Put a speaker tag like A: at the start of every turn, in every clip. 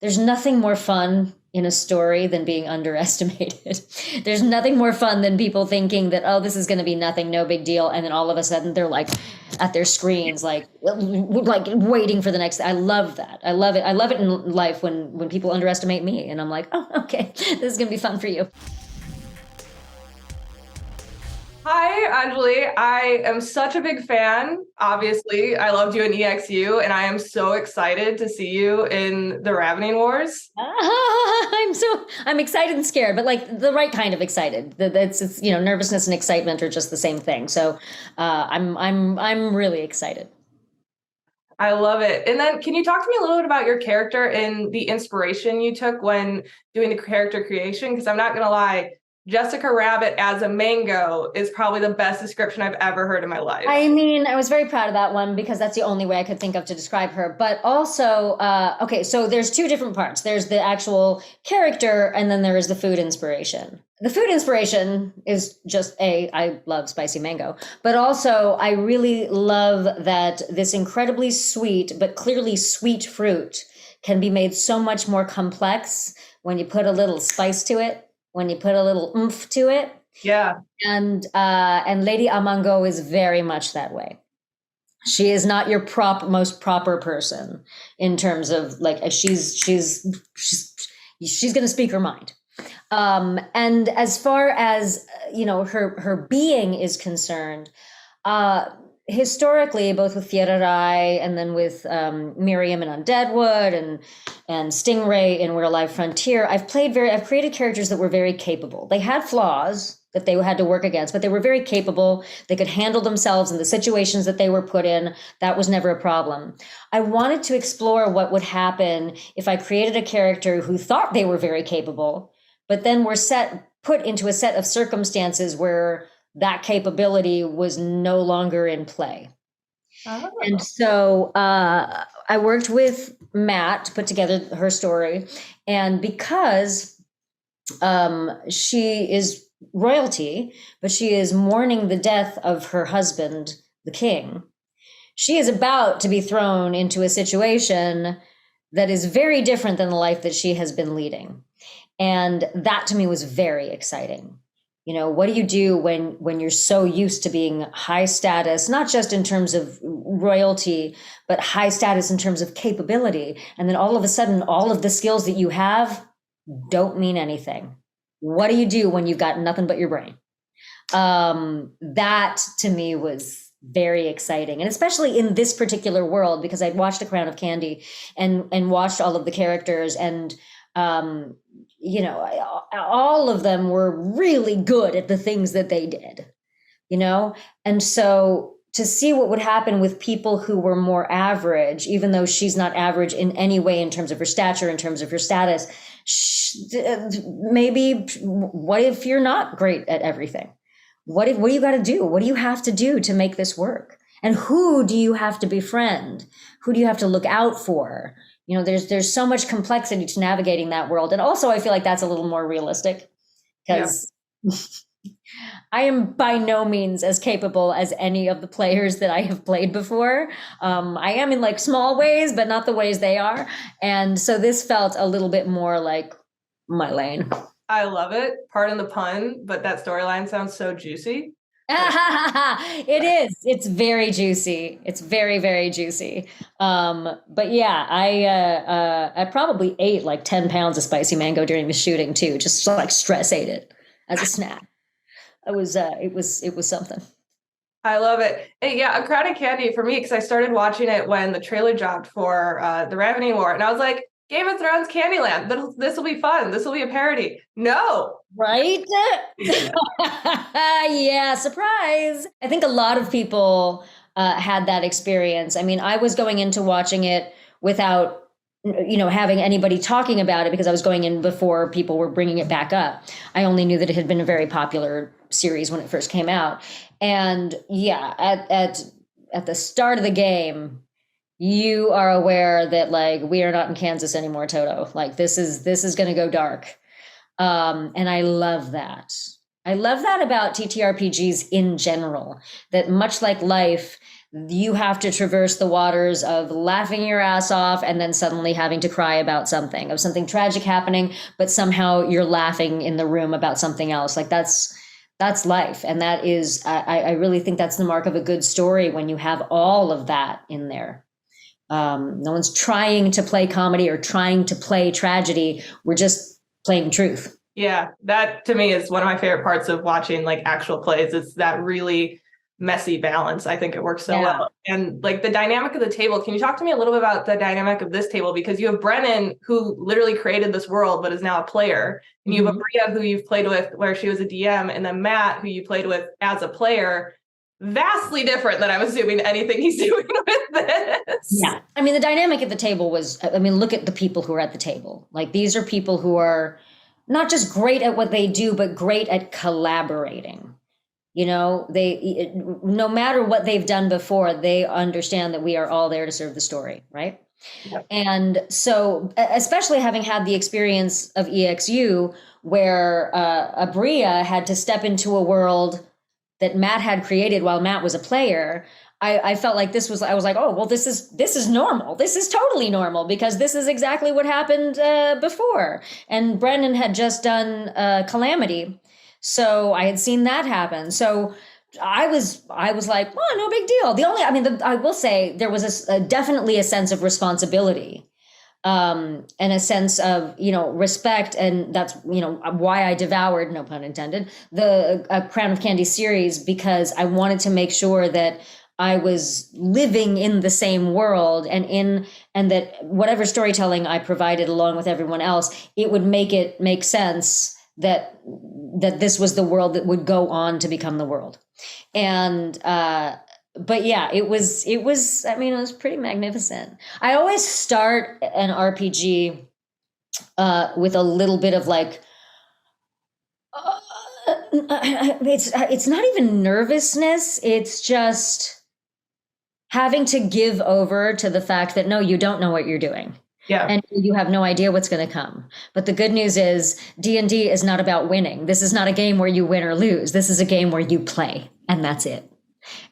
A: there's nothing more fun in a story than being underestimated. There's nothing more fun than people thinking that, oh, this is going to be nothing, no big deal. And then all of a sudden they're like at their screens, like waiting for the next. I love that. I love it. I love it in life when people underestimate me and I'm like, oh, okay, this is going to be fun for you.
B: Hi, Anjali. I am such a big fan. Obviously, I loved you in EXU, and I am so excited to see you in the Ravening Wars.
A: I'm excited and scared, but like the right kind of excited. It's nervousness and excitement are just the same thing. So I'm really excited.
B: I love it. And then, can you talk to me a little bit about your character and the inspiration you took when doing the character creation? Because I'm not gonna lie, Jessica Rabbit as a mango is probably the best description I've ever heard in my life.
A: I mean, I was very proud of that one because that's the only way I could think of to describe her. But also, okay, so there's two different parts. There's the actual character, and then there is the food inspiration. The food inspiration is just I love spicy mango, but also I really love that this incredibly sweet, but clearly sweet fruit can be made so much more complex when you put a little spice to it, when you put a little oomph to it.
B: Yeah.
A: And Lady Amango is very much that way. She is not your most proper person in terms of like she's going to speak her mind. And as far as her being is concerned, historically, both with Fiera Rai and then with Miriam in Undeadwood and Stingray in We're Alive Frontier, I've created characters that were very capable. They had flaws that they had to work against, but they were very capable. They could handle themselves in the situations that they were put in. That was never a problem. I wanted to explore what would happen if I created a character who thought they were very capable, but then were put into a set of circumstances where that capability was no longer in play. Oh. And so I worked with Matt to put together her story. And because she is royalty, but she is mourning the death of her husband, the king, she is about to be thrown into a situation that is very different than the life that she has been leading. And that to me was very exciting. What do you do when you're so used to being high status, not just in terms of royalty, but high status in terms of capability. And then all of a sudden, all of the skills that you have don't mean anything. What do you do when you've got nothing but your brain? That to me was very exciting. And especially in this particular world, because I'd watched A Crown of Candy and watched all of the characters and all of them were really good at the things that they did, and so to see what would happen with people who were more average, even though she's not average in any way in terms of her stature, in terms of her status, maybe what if you're not great at everything? What do you got to do? What do you have to do to make this work? And who do you have to befriend? Who do you have to look out for? There's so much complexity to navigating that world. And also I feel like that's a little more realistic because I am by no means as capable as any of the players that I have played before. I am in like small ways, but not the ways they are. And so this felt a little bit more like my lane.
B: I love it. Pardon the pun, but that storyline sounds so juicy.
A: It is. It's very juicy. It's very, very juicy. But yeah, I probably ate like 10 pounds of spicy mango during the shooting too. Just like stress ate it as a snack. It was something.
B: I love it. Hey, yeah, A Crown of Candy for me, because I started watching it when the trailer dropped for the Ravening War, and I was like, Game of Thrones Candyland. This will be fun. This will be a parody. No.
A: Right? Yeah, surprise. I think a lot of people had that experience. I mean, I was going into watching it without, having anybody talking about it because I was going in before people were bringing it back up. I only knew that it had been a very popular series when it first came out. And yeah, at the start of the game, you are aware that like we are not in Kansas anymore, Toto. Like this is going to go dark. And I love that. I love that about TTRPGs in general, that much like life, you have to traverse the waters of laughing your ass off and then suddenly having to cry about something, of something tragic happening, but somehow you're laughing in the room about something else. Like that's life. And that is, I really think that's the mark of a good story, when you have all of that in there. No one's trying to play comedy or trying to play tragedy. We're just playing truth.
B: Yeah, that to me is one of my favorite parts of watching like actual plays. It's that really messy balance. I think it works so well. And like the dynamic of the table, can you talk to me a little bit about the dynamic of this table? Because you have Brennan, who literally created this world, but is now a player. And you have Aabria, who you've played with where she was a DM, and then Matt, who you played with as a player. Vastly different than I'm assuming anything he's doing with this.
A: Yeah. I mean, the dynamic at the table was, I mean, look at the people who are at the table. Like, these are people who are not just great at what they do, but great at collaborating. You know, no matter what they've done before, they understand that we are all there to serve the story, right? Yep. And so, especially having had the experience of EXU, where Aabria had to step into a world that Matt had created while Matt was a player, I felt like I was like, oh, well, this is normal. This is totally normal, because this is exactly what happened before. And Brendan had just done Calamity. So I had seen that happen. So I was like, oh, no big deal. I will say there was definitely a sense of responsibility, and a sense of, respect. And that's, why I devoured, no pun intended, the Crown of Candy series, because I wanted to make sure that I was living in the same world, and that whatever storytelling I provided along with everyone else, it would make sense that this was the world that would go on to become the world. And but yeah, it was pretty magnificent. I always start an RPG with a little bit of like, it's not even nervousness, it's just having to give over to the fact that, no, you don't know what you're doing.
B: Yeah.
A: And you have no idea what's going to come. But the good news is D&D is not about winning. This is not a game where you win or lose. This is a game where you play, and that's it.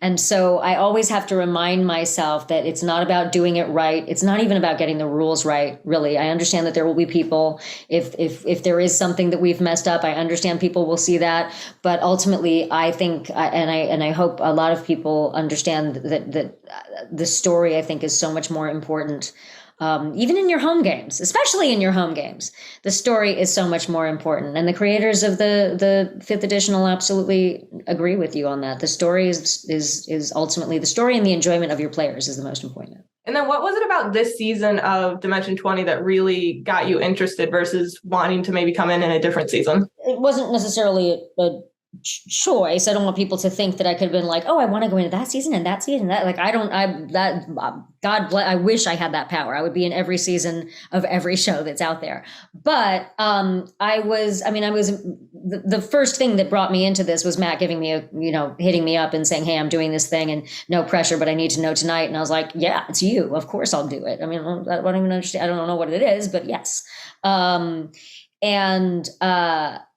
A: And so I always have to remind myself that it's not about doing it right. It's not even about getting the rules right, really. I understand that there will be people, if there is something that we've messed up, I understand people will see that. But ultimately, I think, and I hope a lot of people understand that the story, I think, is so much more important. Even in your home games, especially in your home games, the story is so much more important. And the creators of the 5th edition will absolutely agree with you on that. The story is ultimately the story, and the enjoyment of your players is the most important.
B: And then what was it about this season of Dimension 20 that really got you interested versus wanting to maybe come in a different season?
A: It wasn't necessarily a choice. I don't want people to think that I could have been like, oh, I want to go into that season and that season. That, like, God bless, I wish I had that power. I would be in every season of every show that's out there. But the first thing that brought me into this was Matt giving me hitting me up and saying, hey, I'm doing this thing and no pressure, but I need to know tonight. And I was like, yeah, it's you. Of course I'll do it. I mean, I don't even understand. I don't know what it is, but yes.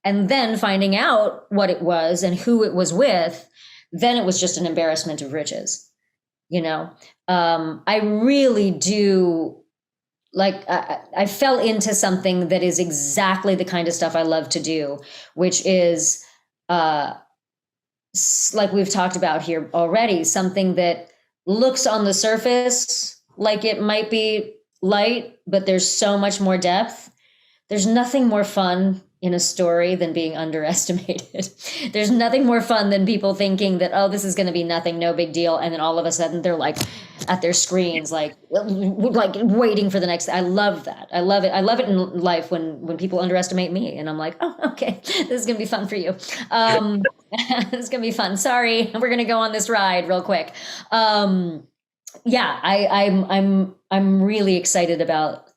A: And then finding out what it was and who it was with, then it was just an embarrassment of riches. I really do, like, I fell into something that is exactly the kind of stuff I love to do, which is, like we've talked about here already, something that looks on the surface like it might be light, but there's so much more depth. There's nothing more fun in a story than being underestimated. There's nothing more fun than people thinking that, oh, this is going to be nothing, no big deal. And then all of a sudden they're like at their screens, like waiting for the next. I love that. I love it. I love it in life when people underestimate me and I'm like, oh, okay, this is going to be fun for you. This is going to be fun. Sorry. We're going to go on this ride real quick. I'm really excited about,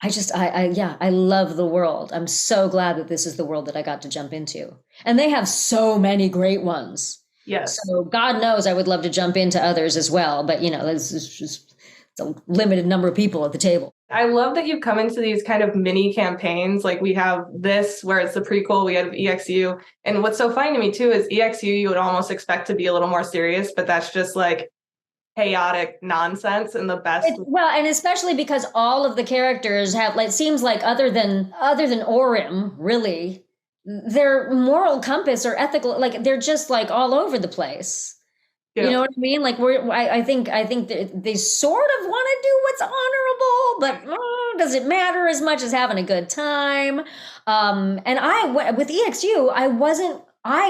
A: I love the world. I'm so glad that this is the world that I got to jump into. And they have so many great ones.
B: Yes.
A: So God knows I would love to jump into others as well. But, it's a limited number of people at the table.
B: I love that you've come into these kind of mini campaigns. Like we have this where it's the prequel, we have EXU. And what's so funny to me too is EXU you would almost expect to be a little more serious, but that's just like chaotic nonsense in the best.
A: Well, and especially because all of the characters have, like, it seems like other than Orim, really, their moral compass or ethical, like they're just like all over the place.
B: Yeah.
A: You know what I mean? Like I think they sort of want to do what's honorable, but does it matter as much as having a good time? And with EXU,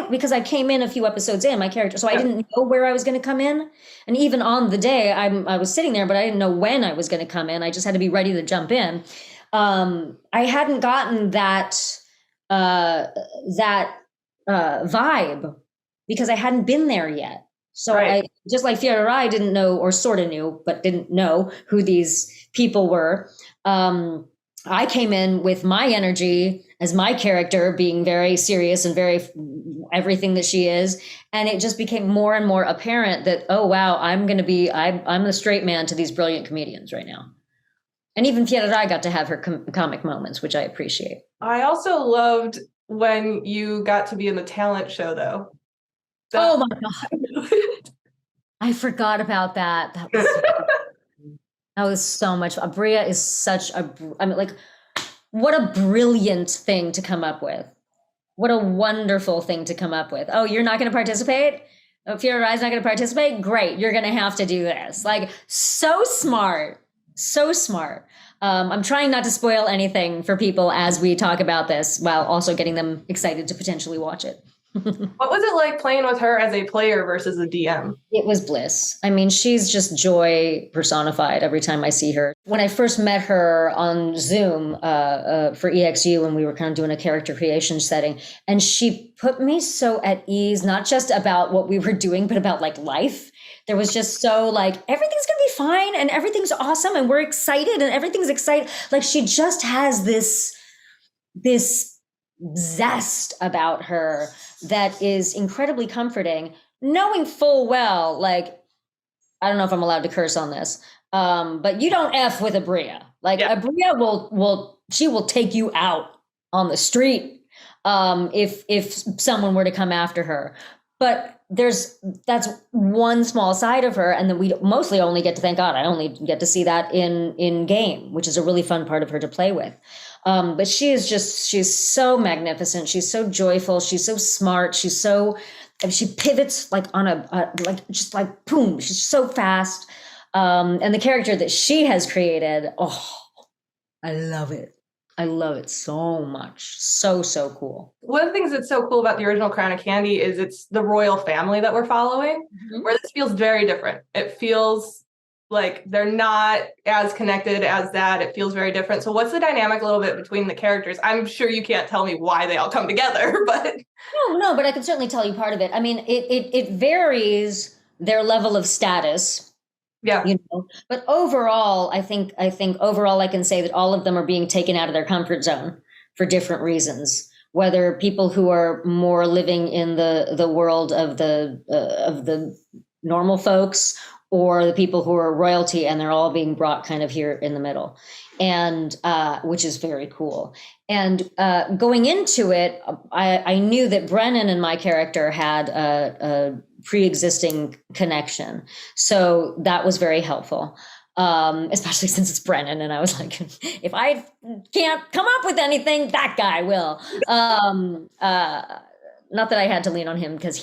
A: because I came in a few episodes in my character, so I didn't know where I was going to come in. And even on the day, I was sitting there, but I didn't know when I was going to come in. I just had to be ready to jump in. I hadn't gotten that vibe because I hadn't been there yet. So I, just like Fiora, I didn't know, or sort of knew, but didn't know who these people were. I came in with my energy as my character being very serious and very everything that she is. And it just became more and more apparent that, oh, wow, I'm the straight man to these brilliant comedians right now. And even Fiora got to have her comic moments, which I appreciate.
B: I also loved when you got to be in the talent show, though.
A: Oh my God. I forgot about that. That was so much. Aabria is what a brilliant thing to come up with. What a wonderful thing to come up with. Oh, you're not going to participate? Oh, Fiora is not going to participate? Great. You're going to have to do this. Like, so smart. So smart. I'm trying not to spoil anything for people as we talk about this, while also getting them excited to potentially watch it.
B: What was it like playing with her as a player versus a DM?
A: It was bliss. I mean, she's just joy personified every time I see her. When I first met her on Zoom for EXU, and we were kind of doing a character creation setting, and she put me so at ease, not just about what we were doing, but about like life. There was just so like, everything's going to be fine and everything's awesome and we're excited and everything's exciting. Like, she just has this zest about her that is incredibly comforting, knowing full well, like, I don't know if I'm allowed to curse on this, but you don't F with Aabria. Like, Aabria will take you out on the street if someone were to come after her. But that's one small side of her, and then we mostly only get to, thank God, I only get to see that in game, which is a really fun part of her to play with. But she's so magnificent. She's so joyful. She's so smart. She pivots like on just like boom. She's so fast. And the character that she has created, oh, I love it. I love it so much. So, so cool.
B: One of the things that's so cool about the original Crown of Candy is it's the royal family that we're following, where this feels very different. It feels like they're not as connected as that. It feels very different. So what's the dynamic a little bit between the characters? I'm sure you can't tell me why they all come together, but...
A: No, but I can certainly tell you part of it. I mean, it varies their level of status. Yeah. You know, but overall, I think overall I can say that all of them are being taken out of their comfort zone for different reasons. Whether people who are more living in the world of the normal folks, or the people who are royalty, and they're all being brought kind of here in the middle, and which is very cool. And going into it, I knew that Brennan and my character had a pre-existing connection, so that was very helpful. Especially since it's Brennan, and I was like, if I can't come up with anything, that guy will. Not that I had to lean on him, because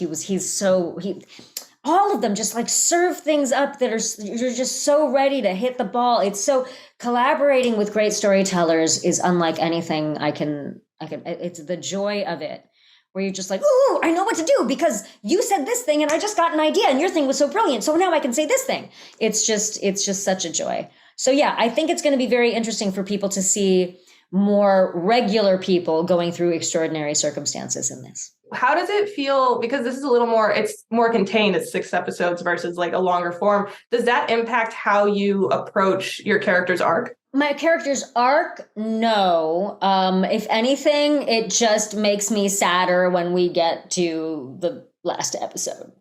A: all of them just like serve things up that you're just so ready to hit the ball. It's so, collaborating with great storytellers is unlike anything I can, it's the joy of it, where you're just like, ooh, I know what to do because you said this thing and I just got an idea and your thing was so brilliant. So now I can say this thing. It's just such a joy. So yeah, I think it's going to be very interesting for people to see more regular people going through extraordinary circumstances in this.
B: How does it feel? Because this is it's more contained. It's 6 episodes versus like a longer form. Does that impact how you approach your character's arc?
A: My character's arc? No. If anything, it just makes me sadder when we get to the last episode.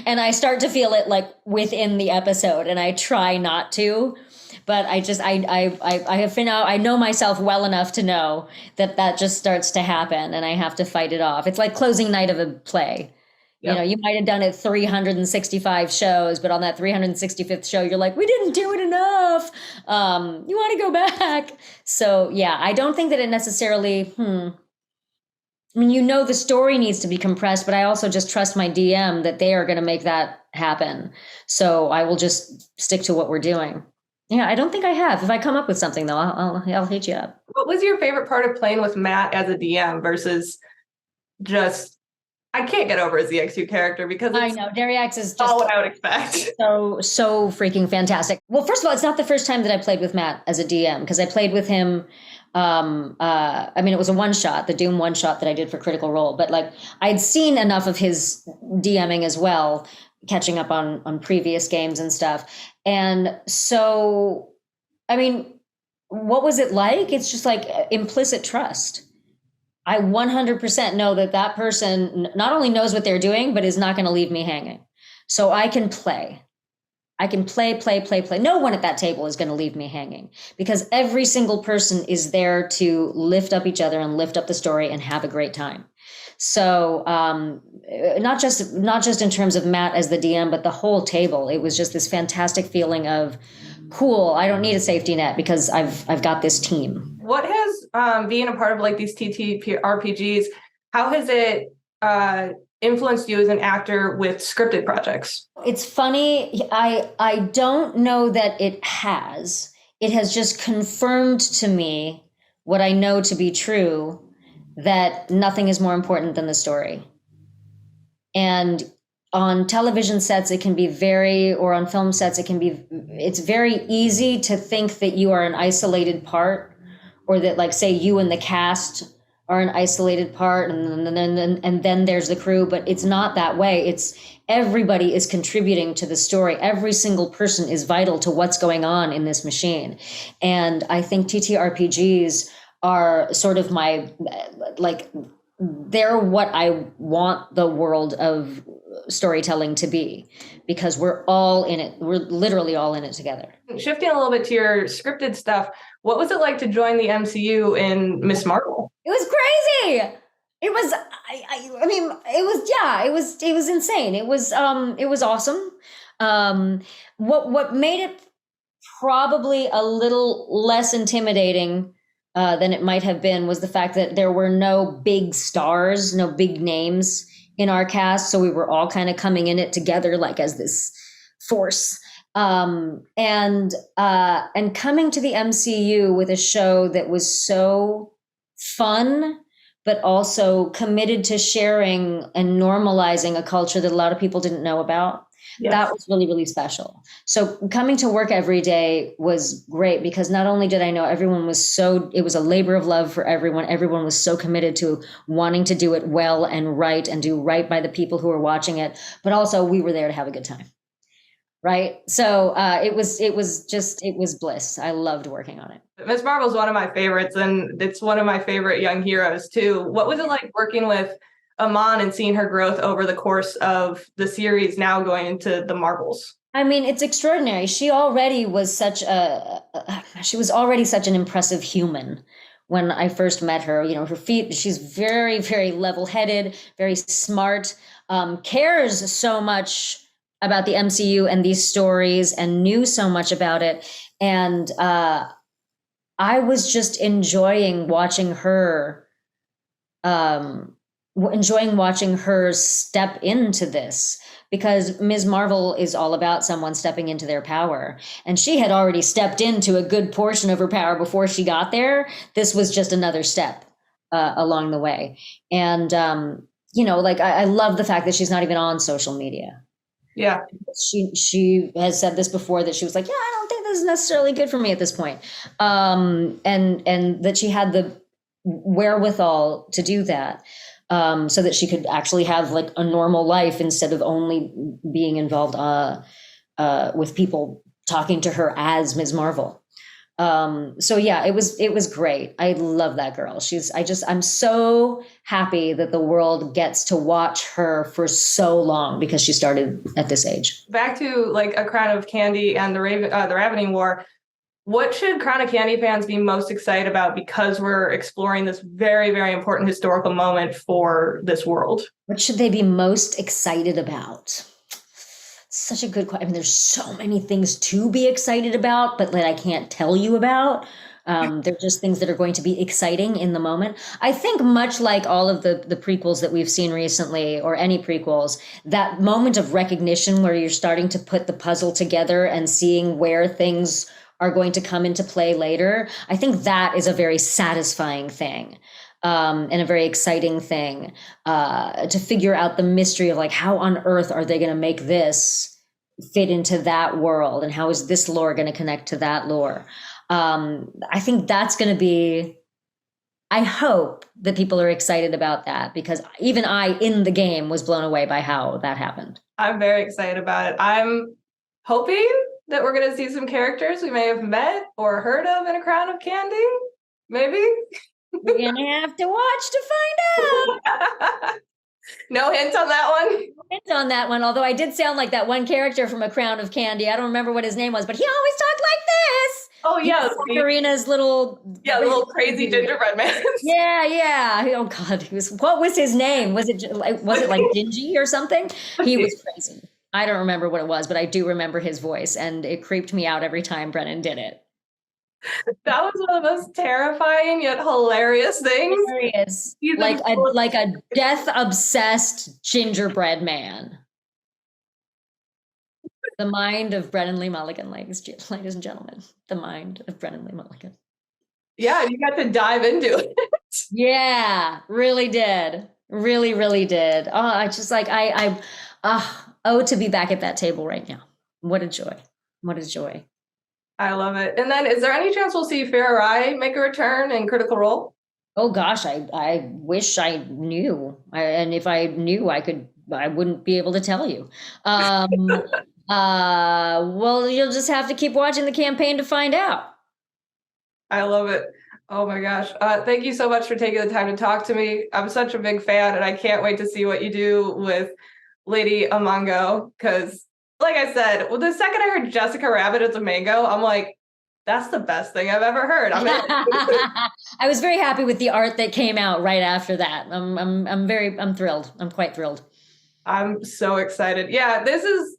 A: And I start to feel it like within the episode, and I try not to. but I have been out, I know myself well enough to know that that just starts to happen and I have to fight it off. It's like closing night of a play. You know, you might have done it 365 shows, but on that 365th show, you're like, we didn't do it enough. You want to go back. So yeah, I don't think that it necessarily, I mean, you know, the story needs to be compressed, but I also just trust my DM that they are going to make that happen. So I will just stick to what we're doing. Yeah, I don't think I have. If I come up with something though, I'll hit you up.
B: What was your favorite part of playing with Matt as a DM versus just, I can't get over his EX2 character because it's
A: I know Dariax is just
B: all what I would expect.
A: So freaking fantastic. Well, first of all, it's not the first time that I played with Matt as a DM because I played with him. I mean, it was a one shot, the Doom one shot that I did for Critical Role, but like I'd seen enough of his DMing as well, catching up on previous games and stuff. And so, I mean, what was it like? It's just like implicit trust. I 100% know that that person not only knows what they're doing, but is not going to leave me hanging. So I can play. I can play. No one at that table is going to leave me hanging because every single person is there to lift up each other and lift up the story and have a great time. So not just in terms of Matt as the DM, but the whole table. It was just this fantastic feeling of, cool, I don't need a safety net because I've got this team. What
B: has being a part of like these TTRPGs, how has it influenced you as an actor with scripted projects?
A: It's funny. I don't know that it has. It has just confirmed to me what I know to be true, that nothing is more important than the story. And on television sets, it can be or on film sets, it's very easy to think that you are an isolated part, or that like, say you and the cast are an isolated part and then there's the crew, but it's not that way. It's everybody is contributing to the story. Every single person is vital to what's going on in this machine. And I think TTRPGs are sort of they're what I want the world of storytelling to be, because we're all in it. We're literally all in it together.
B: Shifting a little bit to your scripted stuff, what was it like to join the MCU in Ms. Marvel?
A: It was crazy. It was, I mean, it was insane. It was awesome. What made it probably a little less intimidating than it might have been was the fact that there were no big stars, no big names in our cast. So we were all kind of coming in it together, like as this force. And coming to the MCU with a show that was so fun, but also committed to sharing and normalizing a culture that a lot of people didn't know about. Yes. That was really, really special. So coming to work every day was great because not only did I know everyone was it was a labor of love for everyone. Everyone was so committed to wanting to do it well and right and do right by the people who were watching it, but also we were there to have a good time. Right. So it was bliss. I loved working on it.
B: Ms. Marvel's one of my favorites, and it's one of my favorite young heroes too. What was it like working with Iman and seeing her growth over the course of the series, now going into the Marvels?
A: I mean, it's extraordinary. She was already such an impressive human when I first met her. You know, she's very, very level-headed, very smart, cares so much about the MCU and these stories and knew so much about it. And I was just enjoying watching her step into this, because Ms. Marvel is all about someone stepping into their power. And she had already stepped into a good portion of her power before she got there. This was just another step along the way. And, I love the fact that she's not even on social media.
B: Yeah.
A: She has said this before, that she was like, yeah, I don't think this is necessarily good for me at this point. And that she had the wherewithal to do that. So that she could actually have like a normal life instead of only being involved with people talking to her as Ms. Marvel. So yeah, it was great. I love that girl. I'm so happy that the world gets to watch her for so long because she started at this age.
B: Back to like A Crown of Candy and the Ravening War. What should Crown of Candy fans be most excited about because we're exploring this very, very important historical moment for this world?
A: What should they be most excited about? Such a good question. I mean, there's so many things to be excited about, but that I can't tell you about. They're just things that are going to be exciting in the moment. I think much like all of the prequels that we've seen recently, or any prequels, that moment of recognition where you're starting to put the puzzle together and seeing where things are going to come into play later, I think that is a very satisfying thing. And a very exciting thing to figure out the mystery of like, how on earth are they going to make this fit into that world, and how is this lore going to connect to that lore? I think that's going to be, I hope that people are excited about that, because even I in the game was blown away by how that happened.
B: I'm very excited about it. I'm hoping that we're going to see some characters we may have met or heard of in A Crown of Candy. Maybe.
A: We're going to have to watch to find out.
B: No hint on that one?
A: Hint on that one, although I did sound like that one character from A Crown of Candy. I don't remember what his name was, but he always talked like this.
B: Oh, yeah.
A: Karina's little...
B: Yeah, the little crazy gingerbread man.
A: Yeah. Oh, God. What was his name? Was it like Gingy or something? He was crazy. I don't remember what it was, but I do remember his voice, and it creeped me out every time Brennan did it.
B: That was one of the most terrifying yet hilarious things.
A: Hilarious. Like a death-obsessed gingerbread man. The mind of Brennan Lee Mulligan, ladies and gentlemen. The mind of Brennan Lee Mulligan.
B: Yeah, you got to dive into it.
A: Yeah, really did. Really, really did. Oh, I just like, to be back at that table right now. What a joy. What a joy.
B: I love it. And then is there any chance we'll see Farrah Rai make a return in Critical Role?
A: Oh gosh, I wish I knew. And if I knew, I wouldn't be able to tell you. Well, you'll just have to keep watching the campaign to find out.
B: I love it. Oh my gosh. Thank you so much for taking the time to talk to me. I'm such a big fan, and I can't wait to see what you do with Lady Amango, because like I said, well, the second I heard Jessica Rabbit as a mango, I'm like, that's the best thing I've ever heard.
A: I was very happy with the art that came out right after that. I'm thrilled. I'm quite thrilled.
B: I'm so excited. Yeah, this is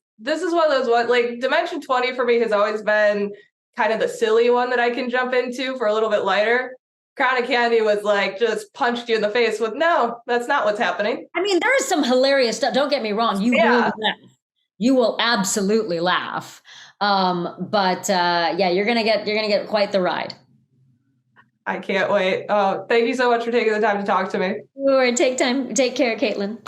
B: one of those like Dimension 20 for me has always been kind of the silly one that I can jump into for a little bit lighter. Crown of Candy was like just punched you in the face with, no, that's not what's happening.
A: I mean, there is some hilarious stuff. Don't get me wrong. You will laugh. You will absolutely laugh. But you're gonna get quite the ride.
B: I can't wait. Oh, thank you so much for taking the time to talk to me.
A: Sure. Take care, Caitlin.